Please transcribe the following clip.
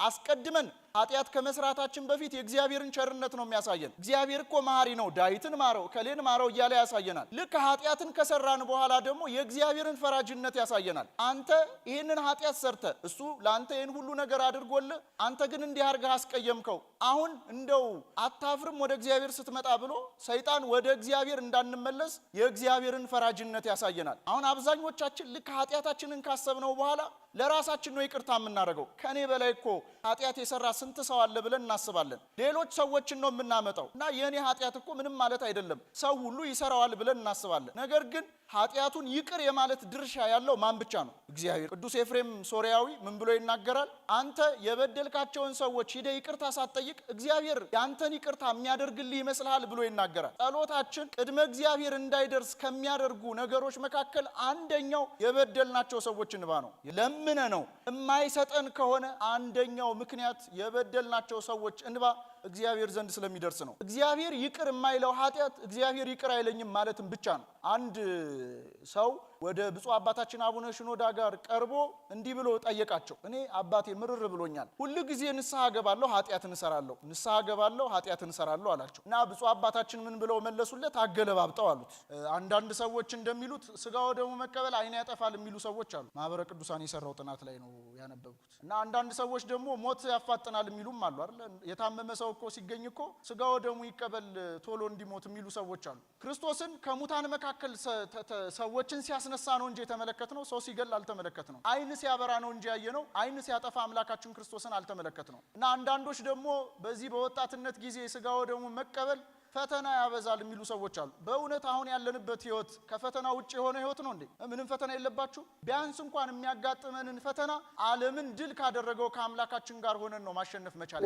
አስቀድመን ኃጢአት ከመስራታችን በፊት የእግዚአብሔርን ቸርነት ነው የሚያሳየን። እግዚአብሔር እኮ መሐሪ ነው፣ ዳዊትን ማረው፣ ከሌን ማረው እያለ ያሳየናል። ልክ ኃጢአትን ከሰራን በኋላ ደግሞ የእግዚአብሔርን ፈራጅነት ያሳየናል። አንተ ይህንን ኃጢአት ሰርተ እሱ ለአንተ ይህን ሁሉ ነገር አድርጎልህ አንተ ግን እንዲህ አድርገህ አስቀየምከው፣ አሁን እንደው አታፍርም ወደ እግዚአብሔር ስትመጣ ብሎ ሰይጣን ወደ እግዚአብሔር እንዳንመለስ የእግዚአብሔርን ፈራጅነት ያሳየናል። አሁን አብዛኞቻችን ልክ ኃጢአታችንን ካሰብነው በኋላ ለራሳችን ነው ይቅርታ የምናደርገው። ከኔ በላይ እኮ ኃጢአት የሰራ ስንት ሰው አለ ብለን እናስባለን። ሌሎች ሰዎችን ነው የምናመጣው እና የኔ ኃጢአት እኮ ምንም ማለት አይደለም ሰው ሁሉ ይሰራዋል ብለን እናስባለን። ነገር ግን ኃጢአቱን ይቅር የማለት ድርሻ ያለው ማን ብቻ ነው? እግዚአብሔር። ቅዱስ ኤፍሬም ሶርያዊ ምን ብሎ ይናገራል? አንተ የበደልካቸውን ሰዎች ሂደህ ይቅርታ ሳትጠይቅ እግዚአብሔር ያንተን ይቅርታ የሚያደርግልህ ይመስልሃል ብሎ ይናገራል። ጸሎታችን ቅድመ እግዚአብሔር እንዳይደርስ ከሚያደርጉ ነገሮች መካከል አንደኛው የበደልናቸው ሰዎች እንባ ነው። ለምነ ነው የማይሰጠን ከሆነ አንደኛው ምክንያት የበደልናቸው ሰዎች እንባ እግዚአብሔር ዘንድ ስለሚደርስ ነው። እግዚአብሔር ይቅር የማይለው ኃጢአት እግዚአብሔር ይቅር አይለኝም ማለትም ብቻ ነው። አንድ ሰው ወደ ብፁዕ አባታችን አቡነ ሽኖዳ ጋር ቀርቦ እንዲህ ብሎ ጠየቃቸው። እኔ አባቴ ምርር ብሎኛል፣ ሁሉ ጊዜ ንስሐ ገባለሁ ኃጢአትን እሰራለሁ፣ ንስሐ ገባለሁ ኃጢአትን እሰራለሁ አላቸው። እና ብፁዕ አባታችን ምን ብለው መለሱለት? አገለባብጠው አሉት። አንዳንድ ሰዎች እንደሚሉት ስጋ ወደሙ መቀበል ዓይን ያጠፋል የሚሉ ሰዎች አሉ። ማህበረ ቅዱሳን የሰራው ጥናት ላይ ነው ያነበብኩት። እና አንዳንድ ሰዎች ደግሞ ሞት ያፋጥናል የሚሉም አሉ አይደል? የታመመ ሰው እኮ ሲገኝ እኮ ስጋ ወደሙ ይቀበል ቶሎ እንዲሞት የሚሉ ሰዎች አሉ። ክርስቶስን ከሙታን መካከል ሰዎችን ሲያስነሳ ነው እንጂ የተመለከትነው ሰው ሲገል አልተመለከትነው። ዓይን ሲያበራ ነው እንጂ ያየነው ዓይን ሲያጠፋ አምላካችን ክርስቶስን አልተመለከትነው። እና አንዳንዶች ደግሞ በዚህ በወጣትነት ጊዜ ስጋ ወደሙ መቀበል ፈተና ያበዛል የሚሉ ሰዎች አሉ። በእውነት አሁን ያለንበት ህይወት ከፈተና ውጭ የሆነ ህይወት ነው እንዴ? ምንም ፈተና የለባችሁ? ቢያንስ እንኳን የሚያጋጥመንን ፈተና ዓለምን ድል ካደረገው ከአምላካችን ጋር ሆነን ነው ማሸነፍ መቻል።